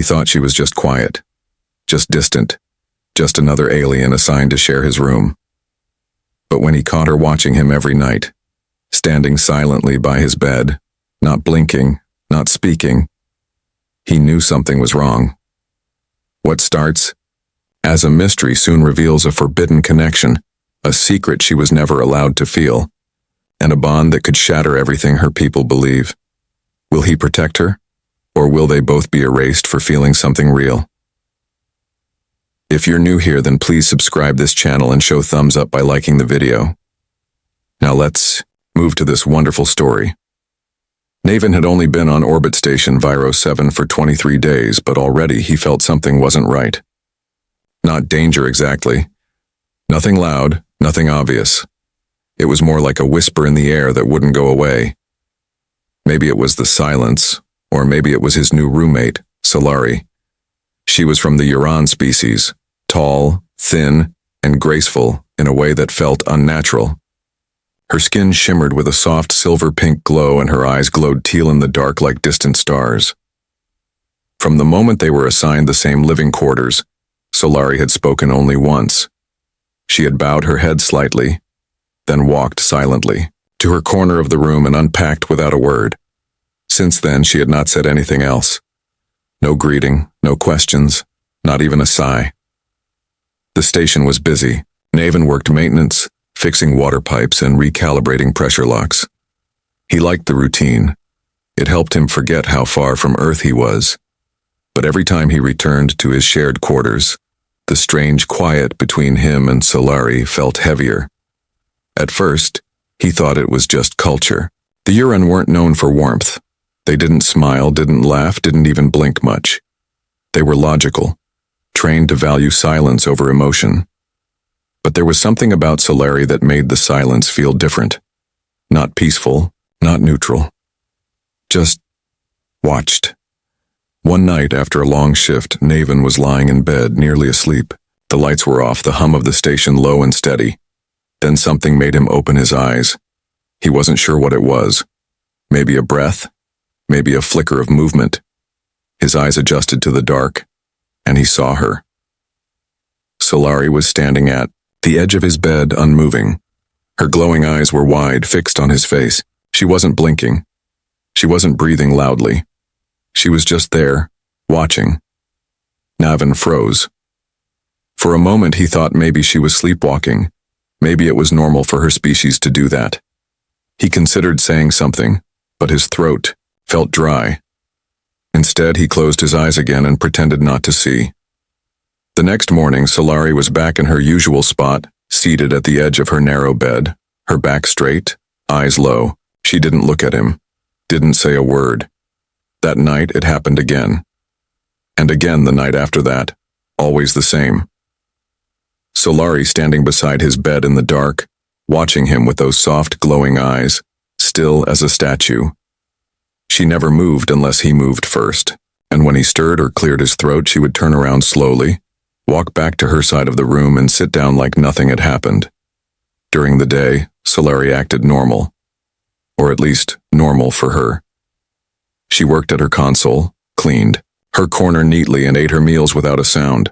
He thought she was just quiet, just distant, just another alien assigned to share his room. But when he caught her watching him every night, standing silently by his bed, not blinking, not speaking, he knew something was wrong. What starts as a mystery soon reveals a forbidden connection, a secret she was never allowed to feel, and a bond that could shatter everything her people believe. Will he protect her, or will they both be erased for feeling something real? If you're new here, then please subscribe this channel and show thumbs up by liking the video. Now let's move to this wonderful story. Naven had only been on orbit station Viro 7 for 23 days, but already he felt something wasn't right. Not danger exactly. Nothing loud, nothing obvious. It was more like a whisper in the air that wouldn't go away. Maybe it was the silence, or maybe it was his new roommate, Solari. She was from the Uran species, tall, thin, and graceful in a way that felt unnatural. Her skin shimmered with a soft silver-pink glow and her eyes glowed teal in the dark like distant stars. From the moment they were assigned the same living quarters, Solari had spoken only once. She had bowed her head slightly, then walked silently to her corner of the room and unpacked without a word. Since then, she had not said anything else. No greeting, no questions, not even a sigh. The station was busy. Naven worked maintenance, fixing water pipes and recalibrating pressure locks. He liked the routine. It helped him forget how far from Earth he was. But every time he returned to his shared quarters, the strange quiet between him and Solari felt heavier. At first, he thought it was just culture. The Uran weren't known for warmth. They didn't smile, didn't laugh, didn't even blink much. They were logical, trained to value silence over emotion. But there was something about Solari that made the silence feel different. Not peaceful, not neutral. Just watched. One night after a long shift, Naven was lying in bed, nearly asleep. The lights were off, the hum of the station low and steady. Then something made him open his eyes. He wasn't sure what it was. Maybe a breath, maybe a flicker of movement. His eyes adjusted to the dark, and he saw her. Solari was standing at the edge of his bed, unmoving. Her glowing eyes were wide, fixed on his face. She wasn't blinking. She wasn't breathing loudly. She was just there, watching. Naven froze. For a moment he thought maybe she was sleepwalking. Maybe it was normal for her species to do that. He considered saying something, but his throat felt dry. Instead, he closed his eyes again and pretended not to see. The next morning, Solari was back in her usual spot, seated at the edge of her narrow bed, her back straight, eyes low. She didn't look at him, didn't say a word. That night, it happened again. And again the night after that, always the same. Solari standing beside his bed in the dark, watching him with those soft, glowing eyes, still as a statue. She never moved unless he moved first, and when he stirred or cleared his throat, she would turn around slowly, walk back to her side of the room and sit down like nothing had happened. During the day, Solari acted normal, or at least normal for her. She worked at her console, cleaned her corner neatly and ate her meals without a sound.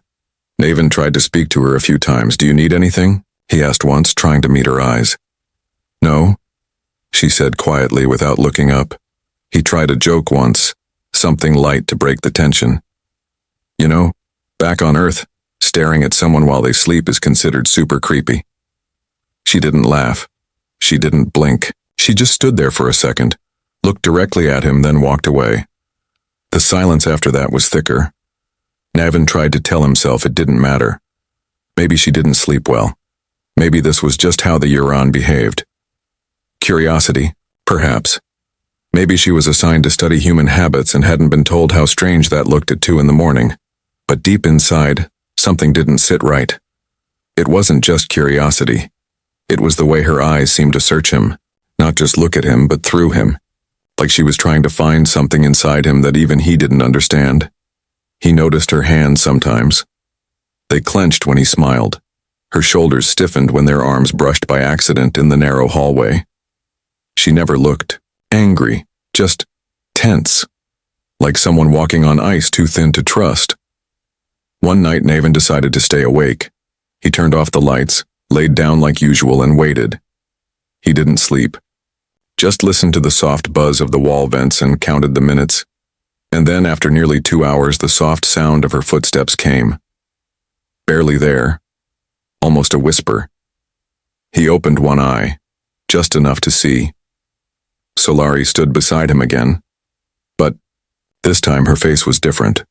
Naven tried to speak to her a few times. "Do you need anything?" he asked once, trying to meet her eyes. "No," she said quietly without looking up. He tried a joke once, something light to break the tension. "You know, back on Earth, staring at someone while they sleep is considered super creepy." She didn't laugh. She didn't blink. She just stood there for a second, looked directly at him, then walked away. The silence after that was thicker. Naven tried to tell himself it didn't matter. Maybe she didn't sleep well. Maybe this was just how the Uran behaved. Curiosity, perhaps. Maybe she was assigned to study human habits and hadn't been told how strange that looked at 2 in the morning. But deep inside, something didn't sit right. It wasn't just curiosity. It was the way her eyes seemed to search him, not just look at him, but through him. Like she was trying to find something inside him that even he didn't understand. He noticed her hands sometimes. They clenched when he smiled. Her shoulders stiffened when their arms brushed by accident in the narrow hallway. She never looked angry, just tense. like someone walking on ice too thin to trust. One night, Naven decided to stay awake. He turned off the lights, laid down like usual, and waited. He didn't sleep. Just listened to the soft buzz of the wall vents and counted the minutes. And then, after nearly 2 hours, the soft sound of her footsteps came. Barely there. Almost a whisper. He opened one eye, just enough to see. Solari stood beside him again. But this time her face was different.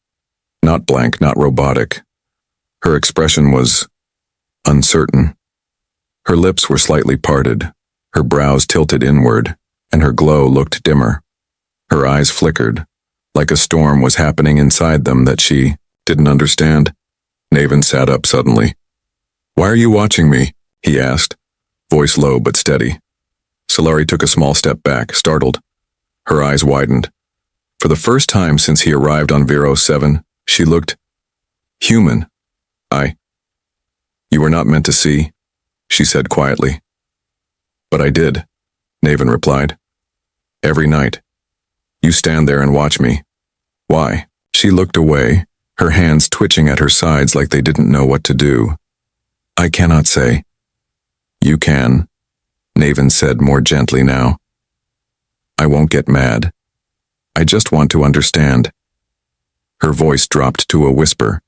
Not blank, not robotic. Her expression was uncertain. Her lips were slightly parted, her brows tilted inward, and her glow looked dimmer. Her eyes flickered, like a storm was happening inside them that she didn't understand. Naven sat up suddenly. "Why are you watching me?" he asked, voice low but steady. Solari took a small step back, startled. Her eyes widened. For the first time since he arrived on Vero 7, she looked human. You were not meant to see," she said quietly. "But I did," Naven replied. "Every night. You stand there and watch me. Why?" She looked away, her hands twitching at her sides like they didn't know what to do. "I cannot say." "You can," Naven said more gently now. "I won't get mad. I just want to understand." Her voice dropped to a whisper.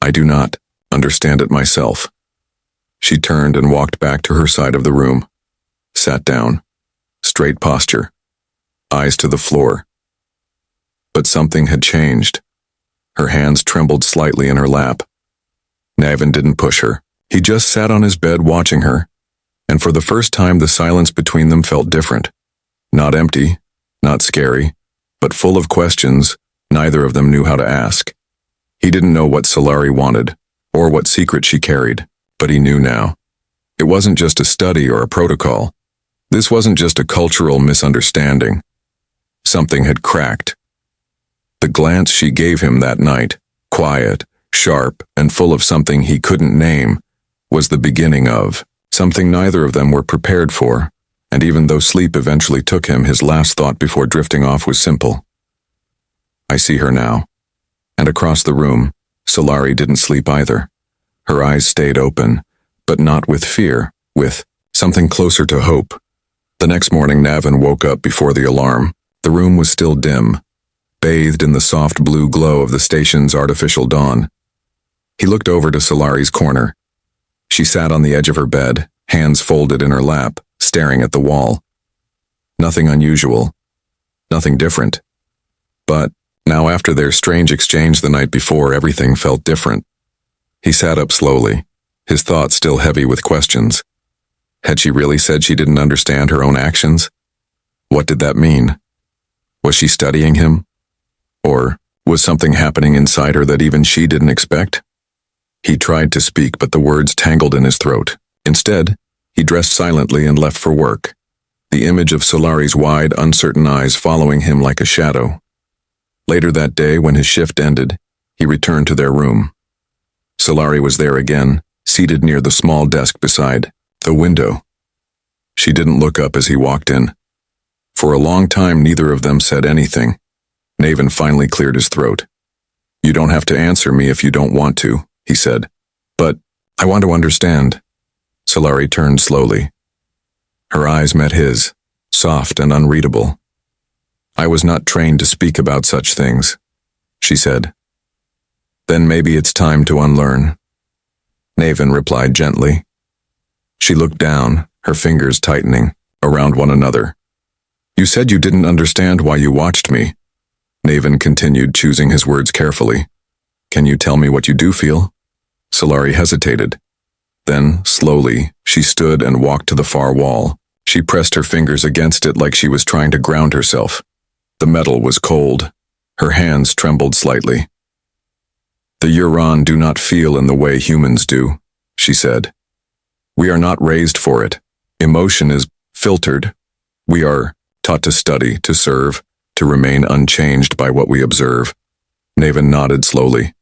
"I do not understand it myself." She turned and walked back to her side of the room. Sat down. Straight posture. Eyes to the floor. But something had changed. Her hands trembled slightly in her lap. Naven didn't push her. He just sat on his bed watching her. And for the first time the silence between them felt different. Not empty, not scary, but full of questions neither of them knew how to ask. He didn't know what Solari wanted, or what secret she carried, but he knew now. It wasn't just a study or a protocol. This wasn't just a cultural misunderstanding. Something had cracked. The glance she gave him that night, quiet, sharp, and full of something he couldn't name, was the beginning of something neither of them were prepared for, and even though sleep eventually took him, his last thought before drifting off was simple. "I see her now." And across the room, Solari didn't sleep either. Her eyes stayed open, but not with fear, with something closer to hope. The next morning, Naven woke up before the alarm. The room was still dim, bathed in the soft blue glow of the station's artificial dawn. He looked over to Solari's corner. She sat on the edge of her bed, hands folded in her lap, staring at the wall. Nothing unusual, nothing different. But now, after their strange exchange the night before, everything felt different. He sat up slowly, his thoughts still heavy with questions. Had she really said she didn't understand her own actions? What did that mean? Was she studying him? Or was something happening inside her that even she didn't expect? He tried to speak, but the words tangled in his throat. Instead, he dressed silently and left for work, the image of Solari's wide, uncertain eyes following him like a shadow. Later that day, when his shift ended, he returned to their room. Solari was there again, seated near the small desk beside the window. She didn't look up as he walked in. For a long time, neither of them said anything. Naven finally cleared his throat. "You don't have to answer me if you don't want to," he said. "But I want to understand." Solari turned slowly. Her eyes met his, soft and unreadable. "I was not trained to speak about such things," she said. "Then maybe it's time to unlearn," Naven replied gently. She looked down, her fingers tightening around one another. "You said you didn't understand why you watched me," Naven continued, choosing his words carefully. "Can you tell me what you do feel?" Solari hesitated. Then, slowly, she stood and walked to the far wall. She pressed her fingers against it like she was trying to ground herself. The metal was cold. Her hands trembled slightly. "The Euron do not feel in the way humans do," she said. "We are not raised for it. Emotion is filtered. We are taught to study, to serve, to remain unchanged by what we observe." Naven nodded slowly.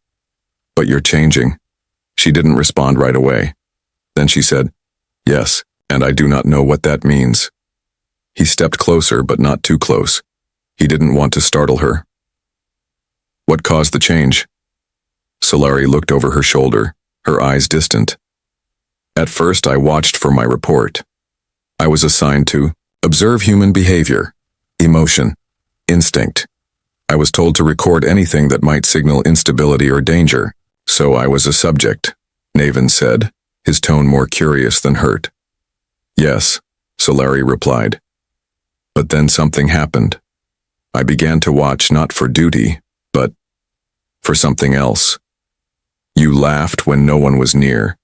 "But you're changing." She didn't respond right away. Then she said, "Yes, and I do not know what that means." He stepped closer, but not too close. He didn't want to startle her. What caused the change? Solari looked over her shoulder, her eyes distant. At first, I watched for my report. I was assigned to observe human behavior, emotion, instinct. I was told to record anything that might signal instability or danger, so I was a subject, Naven said, his tone more curious than hurt. Yes, Solari replied. But then something happened. I began to watch not for duty, but for something else. You laughed when no one was near.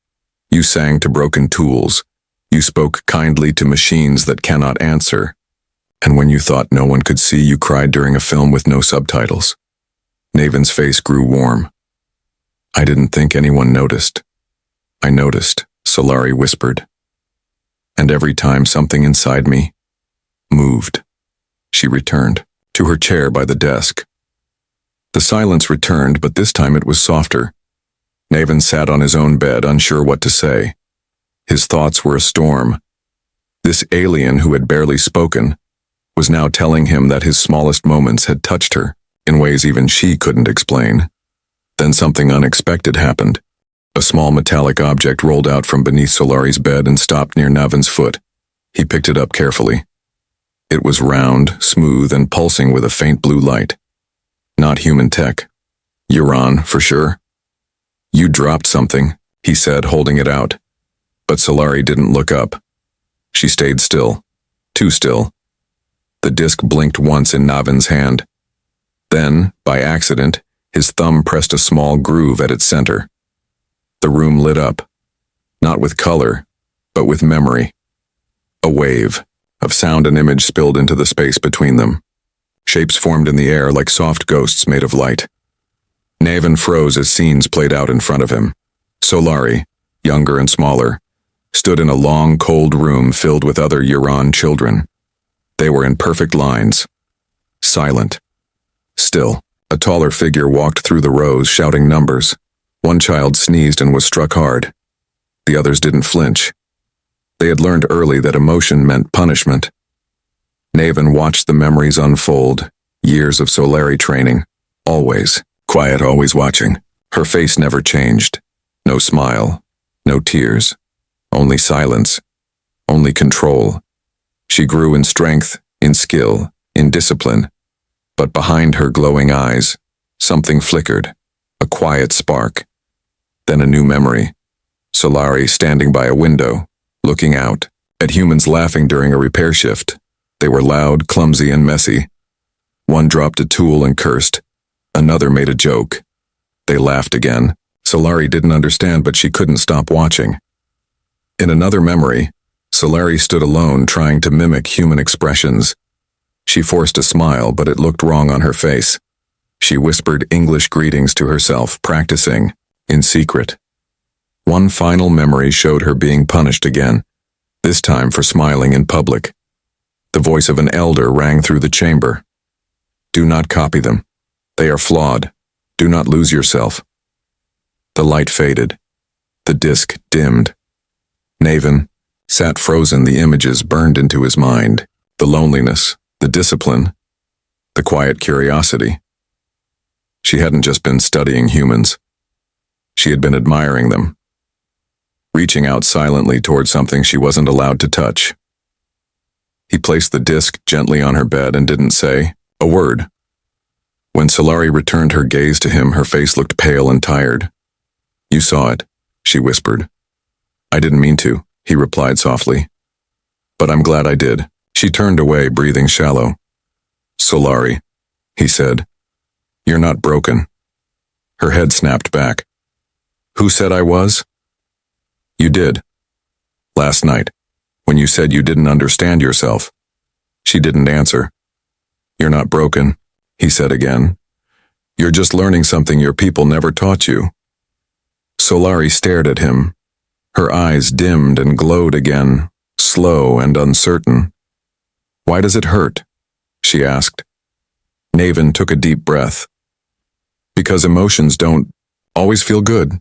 You sang to broken tools. You spoke kindly to machines that cannot answer. And when you thought no one could see, you cried during a film with no subtitles. Naven's face grew warm. I didn't think anyone noticed. I noticed, Solari whispered. And every time something inside me moved. She returned to her chair by the desk. The silence returned, but this time it was softer. Naven sat on his own bed, unsure what to say. His thoughts were a storm. This alien who had barely spoken was now telling him that his smallest moments had touched her in ways even she couldn't explain. Then something unexpected happened. A small metallic object rolled out from beneath Solari's bed and stopped near Naven's foot. He picked it up carefully. It was round, smooth, and pulsing with a faint blue light. Not human tech. Uran, for sure. You dropped something, he said, holding it out. But Solari didn't look up. She stayed still. Too still. The disc blinked once in Naven's hand. Then, by accident, his thumb pressed a small groove at its center. The room lit up. Not with color, but with memory. A wave of sound and image spilled into the space between them. Shapes formed in the air like soft ghosts made of light. Naven froze as scenes played out in front of him. Solari, younger and smaller, stood in a long, cold room filled with other Uran children. They were in perfect lines. Silent. Still, a taller figure walked through the rows, shouting numbers. One child sneezed and was struck hard. The others didn't flinch. They had learned early that emotion meant punishment. Naven watched the memories unfold, years of Solari training, always, quiet, always watching. Her face never changed. No smile, no tears, only silence, only control. She grew in strength, in skill, in discipline. But behind her glowing eyes, something flickered, a quiet spark. Then a new memory. Solari standing by a window, looking out, at humans laughing during a repair shift. They were loud, clumsy, and messy. One dropped a tool and cursed. Another made a joke. They laughed again. Solari didn't understand, but she couldn't stop watching. In another memory, Solari stood alone, trying to mimic human expressions. She forced a smile, but it looked wrong on her face. She whispered English greetings to herself, practicing, in secret. One final memory showed her being punished again, this time for smiling in public. The voice of an elder rang through the chamber. Do not copy them. They are flawed. Do not lose yourself. The light faded. The disc dimmed. Naven sat frozen. The images burned into his mind. The loneliness, the discipline, the quiet curiosity. She hadn't just been studying humans. She had been admiring them, reaching out silently toward something she wasn't allowed to touch. He placed the disc gently on her bed and didn't say a word. When Solari returned her gaze to him, her face looked pale and tired. You saw it, she whispered. I didn't mean to, he replied softly. But I'm glad I did. She turned away, breathing shallow. Solari, he said. You're not broken. Her head snapped back. Who said I was? You did. Last night, when you said you didn't understand yourself. She didn't answer. You're not broken, he said again. You're just learning something your people never taught you. Solari stared at him. Her eyes dimmed and glowed again, slow and uncertain. Why does it hurt? She asked. Naven took a deep breath. Because emotions don't always feel good.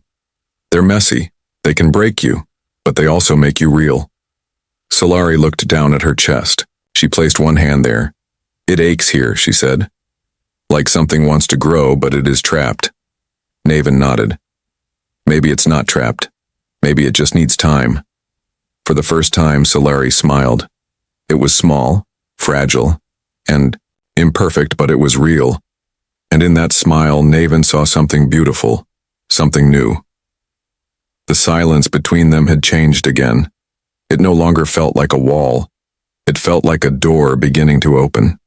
They're messy. They can break you, but they also make you real. Solari looked down at her chest. She placed one hand there. It aches here, she said. Like something wants to grow, but it is trapped. Naven nodded. Maybe it's not trapped. Maybe it just needs time. For the first time, Solari smiled. It was small, fragile, and imperfect, but it was real. And in that smile, Naven saw something beautiful, something new. The silence between them had changed again. It no longer felt like a wall. It felt like a door beginning to open.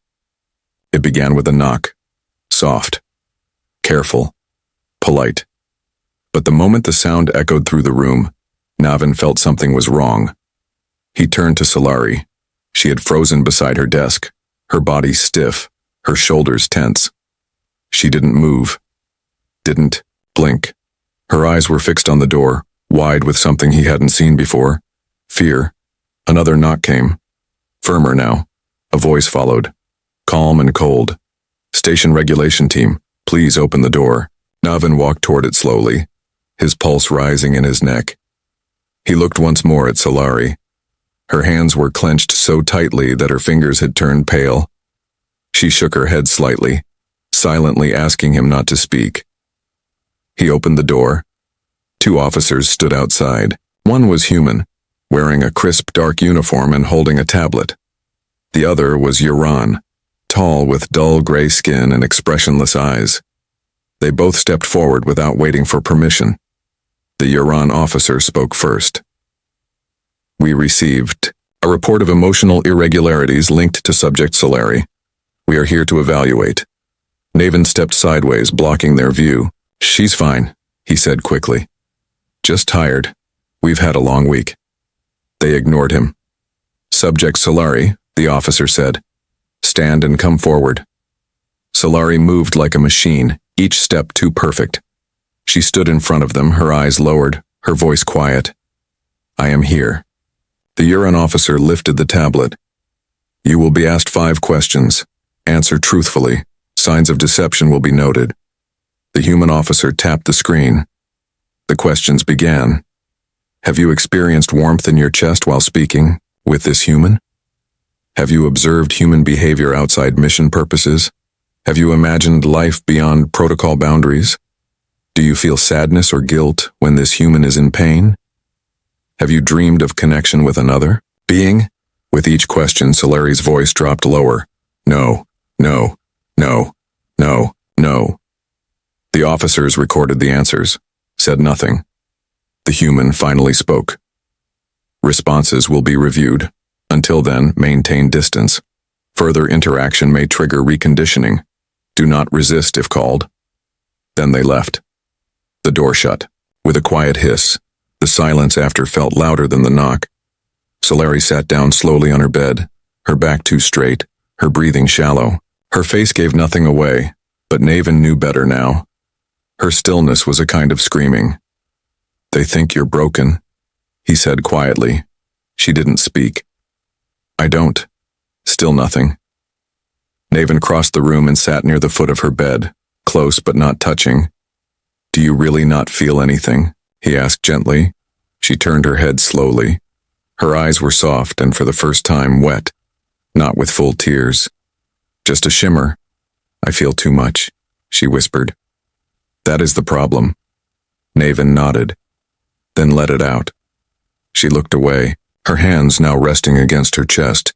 It began with a knock. Soft, careful, polite. But the moment the sound echoed through the room, Naven felt something was wrong. He turned to Solari. She had frozen beside her desk, her body stiff, her shoulders tense. She didn't move, didn't blink. Her eyes were fixed on the door, wide with something he hadn't seen before. Fear. Another knock came. Firmer now. A voice followed. Calm and cold. Station regulation team, please open the door. Naven walked toward it slowly, his pulse rising in his neck. He looked once more at Solari. Her hands were clenched so tightly that her fingers had turned pale. She shook her head slightly, silently asking him not to speak. He opened the door. 2 officers stood outside. One was human, wearing a crisp dark uniform and holding a tablet. The other was Yaran, tall with dull gray skin and expressionless eyes. They both stepped forward without waiting for permission. The Yaran officer spoke first. We received a report of emotional irregularities linked to subject Solari. We are here to evaluate. Naven stepped sideways, blocking their view. She's fine, he said quickly. Just tired. We've had a long week. They ignored him. Subject Solari, the officer said. Stand and come forward. Solari moved like a machine, each step too perfect. She stood in front of them, her eyes lowered, her voice quiet. I am here. The Yaran officer lifted the tablet. You will be asked 5 questions. Answer truthfully. Signs of deception will be noted. The human officer tapped the screen. The questions began. Have you experienced warmth in your chest while speaking with this human? Have you observed human behavior outside mission purposes? Have you imagined life beyond protocol boundaries? Do you feel sadness or guilt when this human is in pain? Have you dreamed of connection with another being? With each question, Solari's voice dropped lower. No, no, no, no, no. The officers recorded the answers, said nothing. The human finally spoke. Responses will be reviewed. Until then, maintain distance. Further interaction may trigger reconditioning. Do not resist if called. Then they left. The door shut. With a quiet hiss, the silence after felt louder than the knock. Solari sat down slowly on her bed, her back too straight, her breathing shallow. Her face gave nothing away, but Naven knew better now. Her stillness was a kind of screaming. They think you're broken, he said quietly. She didn't speak. I don't. Still nothing. Naven crossed the room and sat near the foot of her bed, close but not touching. Do you really not feel anything? He asked gently. She turned her head slowly. Her eyes were soft and for the first time wet, not with full tears. Just a shimmer. I feel too much, she whispered. That is the problem. Naven nodded, then let it out. She looked away, her hands now resting against her chest.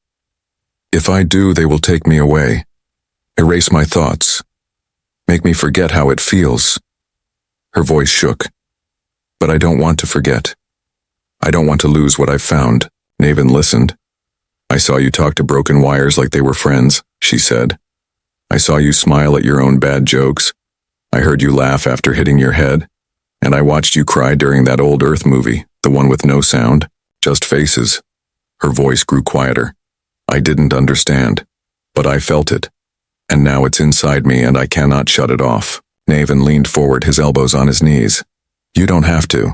If I do, they will take me away, erase my thoughts, make me forget how it feels. Her voice shook. But I don't want to forget. I don't want to lose what I've found. Naven listened. I saw you talk to broken wires like they were friends, she said. I saw you smile at your own bad jokes. I heard you laugh after hitting your head. And I watched you cry during that old Earth movie, the one with no sound, just faces. Her voice grew quieter. I didn't understand, but I felt it. And now it's inside me and I cannot shut it off. Naven leaned forward, his elbows on his knees. You don't have to.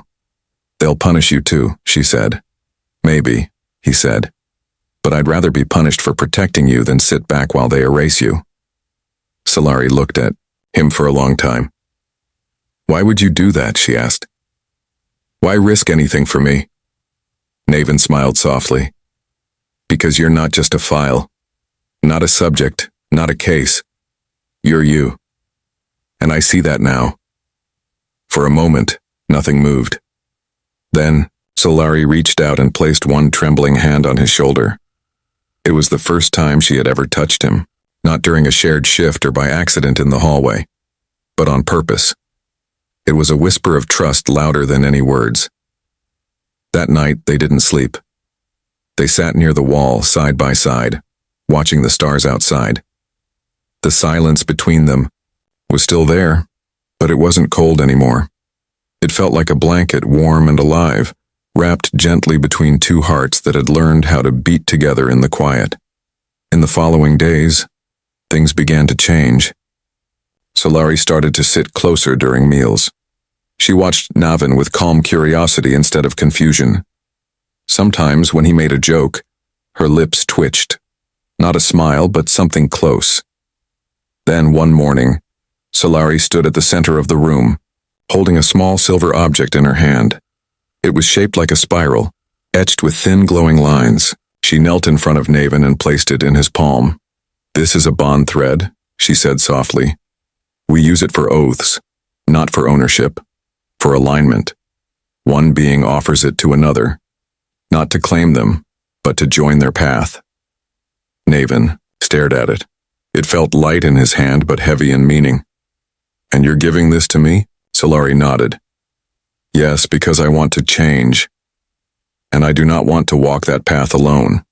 They'll punish you too, she said. Maybe, he said. But I'd rather be punished for protecting you than sit back while they erase you. Solari looked at him for a long time. Why would you do that, she asked. Why risk anything for me? Naven smiled softly. Because you're not just a file. Not a subject, not a case. You're you. And I see that now. For a moment, nothing moved. Then, Solari reached out and placed one trembling hand on his shoulder. It was the first time she had ever touched him, not during a shared shift or by accident in the hallway, but on purpose. It was a whisper of trust louder than any words. That night, they didn't sleep. They sat near the wall, side by side, watching the stars outside. The silence between them was still there, but it wasn't cold anymore. It felt like a blanket, warm and alive, wrapped gently between two hearts that had learned how to beat together in the quiet. In the following days, things began to change. Solari started to sit closer during meals. She watched Navin with calm curiosity instead of confusion. Sometimes, when he made a joke, her lips twitched. Not a smile, but something close. Then, one morning, Solari stood at the center of the room, holding a small silver object in her hand. It was shaped like a spiral, etched with thin glowing lines. She knelt in front of Navin and placed it in his palm. "This is a bond thread," she said softly. "We use it for oaths, not for ownership, for alignment. One being offers it to another, not to claim them, but to join their path." Navin stared at it. It felt light in his hand, but heavy in meaning. "And you're giving this to me?" Solari nodded. "Yes, because I want to change. And I do not want to walk that path alone."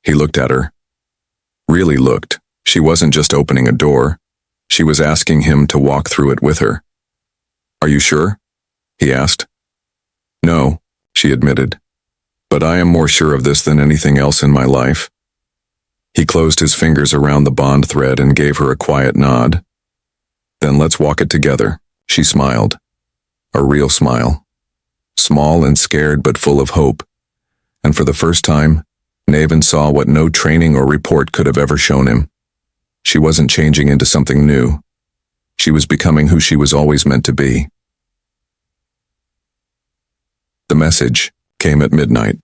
He looked at her. Really looked. She wasn't just opening a door. She was asking him to walk through it with her. "Are you sure?" he asked. "No," she admitted. "But I am more sure of this than anything else in my life." He closed his fingers around the bond thread and gave her a quiet nod. "Then let's walk it together." She smiled. A real smile. Small and scared but full of hope. And for the first time, Navin saw what no training or report could have ever shown him. She wasn't changing into something new. She was becoming who she was always meant to be. The message came at midnight.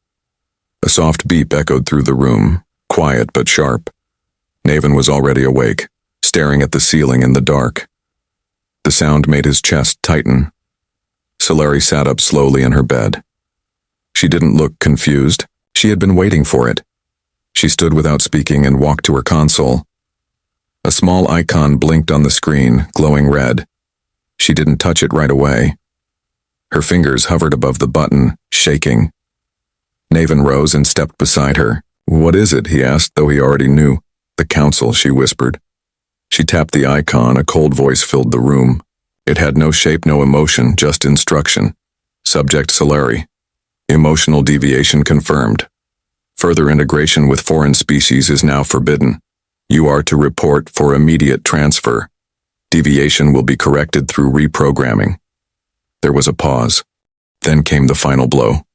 A soft beep echoed through the room, quiet but sharp. Navin was already awake, staring at the ceiling in the dark. The sound made his chest tighten. Solari sat up slowly in her bed. She didn't look confused. She had been waiting for it. She stood without speaking and walked to her console. A small icon blinked on the screen, glowing red. She didn't touch it right away. Her fingers hovered above the button, shaking. Navin rose and stepped beside her. "What is it?" he asked, though he already knew. "The council," she whispered. She tapped the icon. A cold voice filled the room. It had no shape, no emotion, just instruction. Subject Solari. Emotional deviation confirmed. Further integration with foreign species is now forbidden. You are to report for immediate transfer. Deviation will be corrected through reprogramming. There was a pause. Then came the final blow.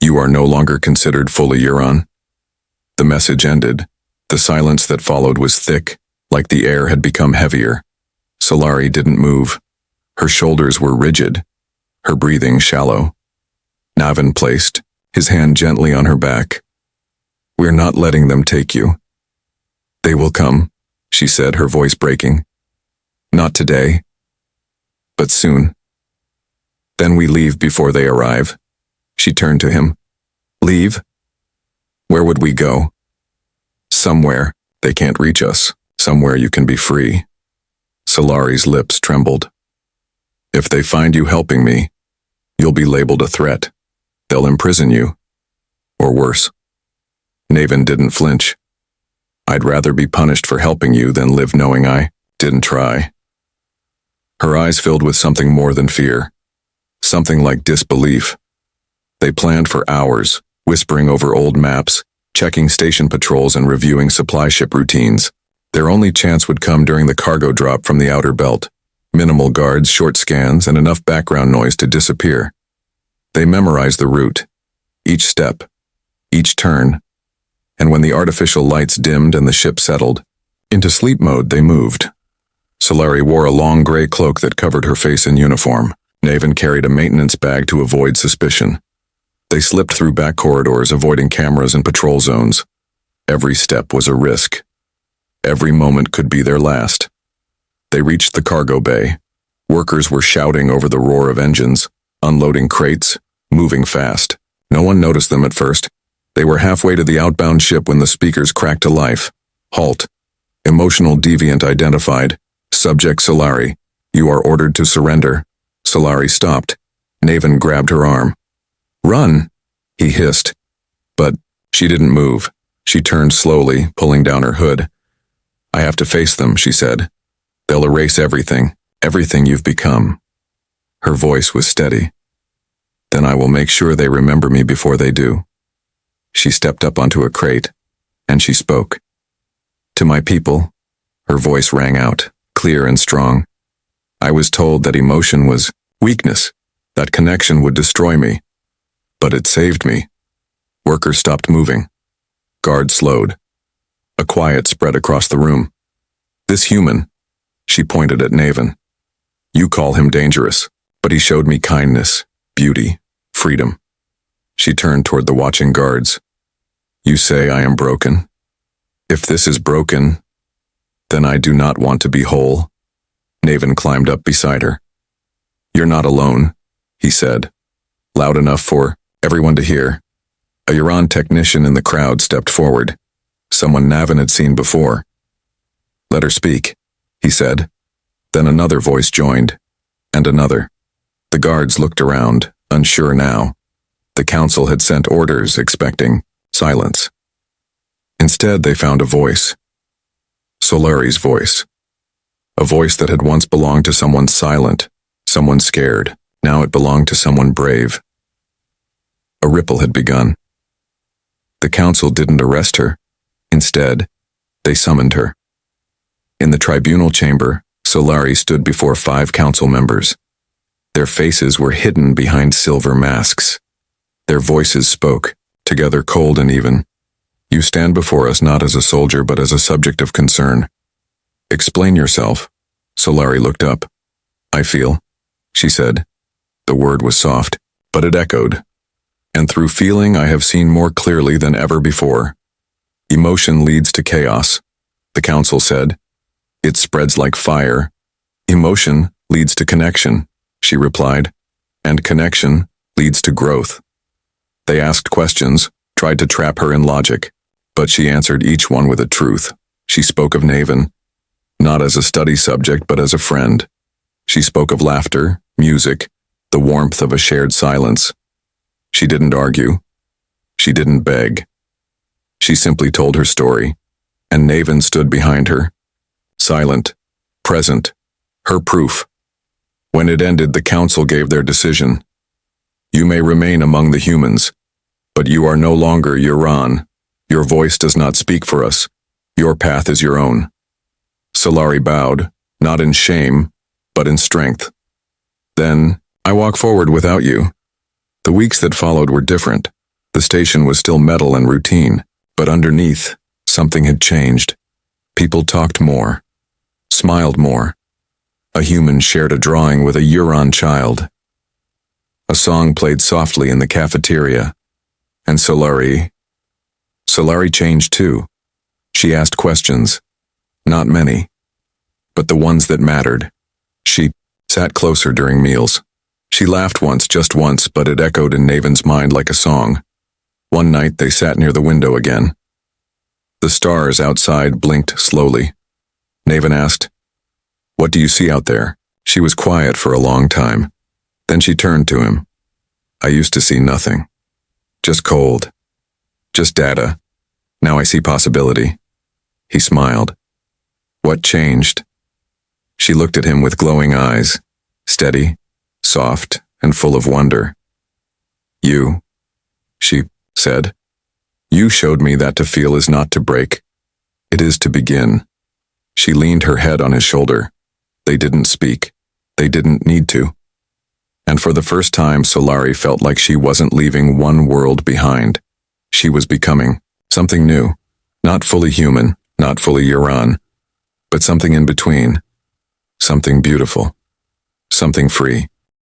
You are no longer considered fully Euron. The message ended. The silence that followed was thick, like the air had become heavier. Solari didn't move. Her shoulders were rigid, her breathing shallow. Navin placed his hand gently on her back. "We're not letting them take you." "They will come," she said, her voice breaking. "Not today, but soon. Then we leave before they arrive." She turned to him. "Leave? Where would we go?" "Somewhere they can't reach us. Somewhere you can be free." Solari's lips trembled. "If they find you helping me, you'll be labeled a threat. They'll imprison you. Or worse." Navin didn't flinch. "I'd rather be punished for helping you than live knowing I didn't try." Her eyes filled with something more than fear. Something like disbelief. They planned for hours, whispering over old maps, checking station patrols and reviewing supply ship routines. Their only chance would come during the cargo drop from the outer belt. Minimal guards, short scans, and enough background noise to disappear. They memorized the route, each step, each turn, and when the artificial lights dimmed and the ship settled, into sleep mode they moved. Solari wore a long gray cloak that covered her face in uniform. Navin carried a maintenance bag to avoid suspicion. They slipped through back corridors, avoiding cameras and patrol zones. Every step was a risk. Every moment could be their last. They reached the cargo bay. Workers were shouting over the roar of engines, unloading crates, moving fast. No one noticed them at first. They were halfway to the outbound ship when the speakers cracked to life. Halt. Emotional deviant identified. Subject Solari. You are ordered to surrender. Solari stopped. Naven grabbed her arm. Run, he hissed. But she didn't move. She turned slowly, pulling down her hood. I have to face them, she said. They'll erase everything you've become. Her voice was steady. Then I will make sure they remember me before they do. She stepped up onto a crate, and she spoke. To my people, her voice rang out, clear and strong. I was told that emotion was weakness, that connection would destroy me. But it saved me. Workers stopped moving. Guards slowed. A quiet spread across the room. This human, she pointed at Naven. You call him dangerous, but he showed me kindness, beauty, freedom. She turned toward the watching guards. You say I am broken? If this is broken, then I do not want to be whole. Naven climbed up beside her. You're not alone, he said, loud enough for everyone to hear. A Uran technician in the crowd stepped forward, someone Naven had seen before. Let her speak, he said. Then another voice joined, and another. The guards looked around, unsure now. The council had sent orders expecting silence. Instead, they found a voice. Solari's voice. A voice that had once belonged to someone silent, someone scared. Now it belonged to someone brave. A ripple had begun. The council didn't arrest her. Instead, they summoned her. In the tribunal chamber, Solari stood before 5 council members. Their faces were hidden behind silver masks. Their voices spoke, together cold and even. You stand before us not as a soldier but as a subject of concern. Explain yourself. Solari looked up. I feel, she said. The word was soft, but it echoed. And through feeling I have seen more clearly than ever before. Emotion leads to chaos, the council said. It spreads like fire. Emotion leads to connection, she replied. And connection leads to growth. They asked questions, tried to trap her in logic, but she answered each one with a truth. She spoke of Naven, not as a study subject but as a friend. She spoke of laughter, music, the warmth of a shared silence. She didn't argue. She didn't beg. She simply told her story, and Naven stood behind her, silent, present, her proof. When it ended, the council gave their decision. You may remain among the humans, but you are no longer Uran. Your voice does not speak for us. Your path is your own. Solari bowed, not in shame, but in strength. Then, I walk forward without you. The weeks that followed were different. The station was still metal and routine, but underneath, something had changed. People talked more, smiled more. A human shared a drawing with a Uran child. A song played softly in the cafeteria, and Solari changed too. She asked questions, not many, but the ones that mattered. She sat closer during meals. She laughed once, just once, but it echoed in Naven's mind like a song. One night they sat near the window again. The stars outside blinked slowly. Naven asked, What do you see out there? She was quiet for a long time. Then she turned to him. I used to see nothing. Just cold. Just data. Now I see possibility. He smiled. What changed? She looked at him with glowing eyes, steady, soft, and full of wonder. You, she said. You showed me that to feel is not to break. It is to begin. She leaned her head on his shoulder. They didn't speak. They didn't need to. And for the first time, Solari felt like she wasn't leaving one world behind. She was becoming something new, not fully human, not fully Uran, but something in between, something beautiful, something free.